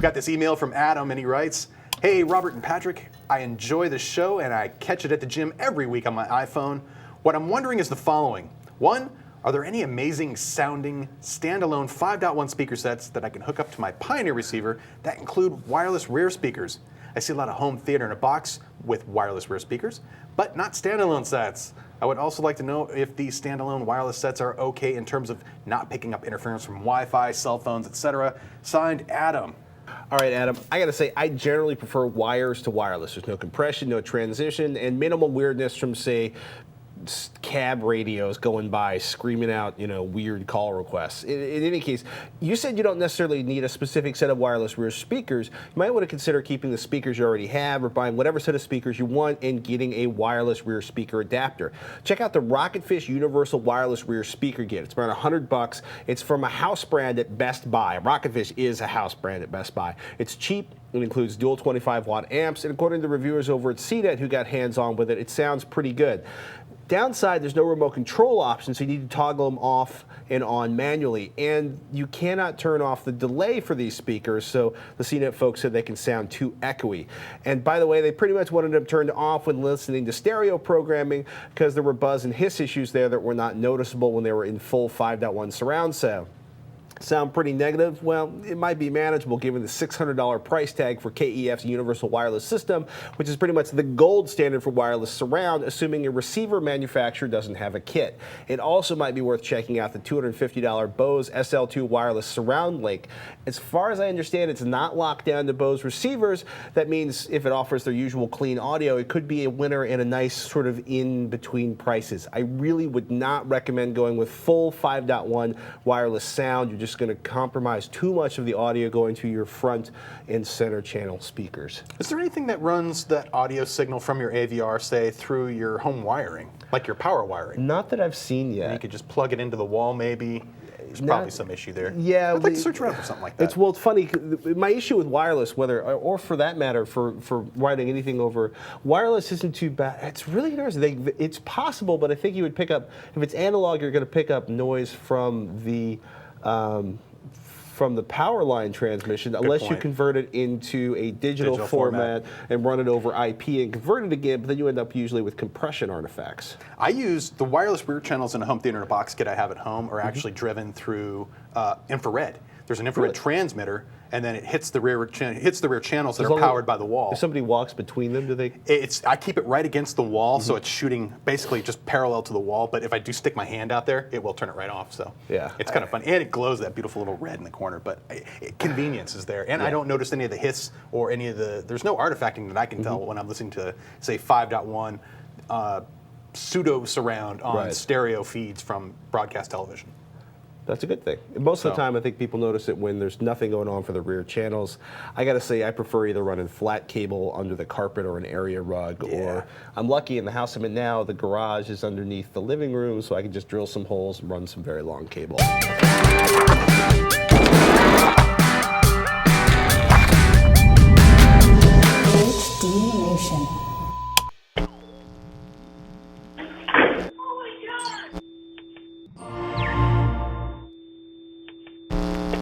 We got this email from Adam, and he writes, "Hey, Robert and Patrick, I enjoy the show, and I catch it at the gym every week on my iPhone. What I'm wondering is the following. One, are there any amazing sounding standalone 5.1 speaker sets that I can hook up to my Pioneer receiver that include wireless rear speakers? I see a lot of home theater in a box with wireless rear speakers, but not standalone sets. I would also like to know if these standalone wireless sets are okay in terms of not picking up interference from Wi-Fi, cell phones, etc. Signed, Adam." All right, Adam, I gotta say, I generally prefer wires to wireless. There's no compression, no transition, and minimal weirdness from, say, cab radios going by screaming out, weird call requests. In any case, you said you don't necessarily need a specific set of wireless rear speakers. You might want to consider keeping the speakers you already have or buying whatever set of speakers you want and getting a wireless rear speaker adapter. Check out the Rocketfish Universal Wireless Rear Speaker Kit. It's around $100. It's from a house brand at Best Buy. Rocketfish is a house brand at Best Buy. It's cheap. It includes dual 25-watt amps, and according to reviewers over at CNET who got hands-on with it sounds pretty good. Downside, there's no remote control option, so you need to toggle them off and on manually. And you cannot turn off the delay for these speakers, so the CNET folks said they can sound too echoey. And by the way, they pretty much wanted them turned off when listening to stereo programming because there were buzz and hiss issues there that were not noticeable when they were in full 5.1 surround sound. Sound pretty negative? Well, it might be manageable given the $600 price tag for KEF's Universal Wireless System, which is pretty much the gold standard for wireless surround, assuming a receiver manufacturer doesn't have a kit. It also might be worth checking out the $250 Bose SL2 wireless surround link. As far as I understand, it's not locked down to Bose receivers. That means if it offers their usual clean audio, it could be a winner in a nice sort of in-between prices. I really would not recommend going with full 5.1 wireless sound. You're just going to compromise too much of the audio going to your front and center channel speakers. Is there anything that runs that audio signal from your AVR, say, through your home wiring, like your power wiring? Not that I've seen yet. And you could just plug it into the wall, maybe. There's probably some issue there. Yeah, I'd like to search around for something like that. It's funny. My issue with wireless, or for that matter, for writing anything over wireless, isn't too bad. It's really interesting. It's possible, but I think you would pick up, if it's analog, you're going to pick up noise from the power line transmission, unless you convert it into a digital format and run it over IP and convert it again, but then you end up usually with compression artifacts. I use the wireless rear channels in a home theater in a box kit I have at home are actually driven through infrared. There's an infrared transmitter, and then it hits the rear channels that are powered by the wall. If somebody walks between them, do they? I keep it right against the wall, so it's shooting basically just parallel to the wall. But if I do stick my hand out there, it will turn it right off. So yeah, it's kind of fun, and it glows that beautiful little red in the corner. But convenience is there, and I don't notice any of the hiss or any of the. There's no artifacting that I can tell when I'm listening to, say, 5.1 pseudo surround on stereo feeds from broadcast television. That's a good thing. Most of the time, I think people notice it when there's nothing going on for the rear channels. I got to say, I prefer either running flat cable under the carpet or an area rug, or I'm lucky in the house I'm in now, the garage is underneath the living room, so I can just drill some holes and run some very long cable.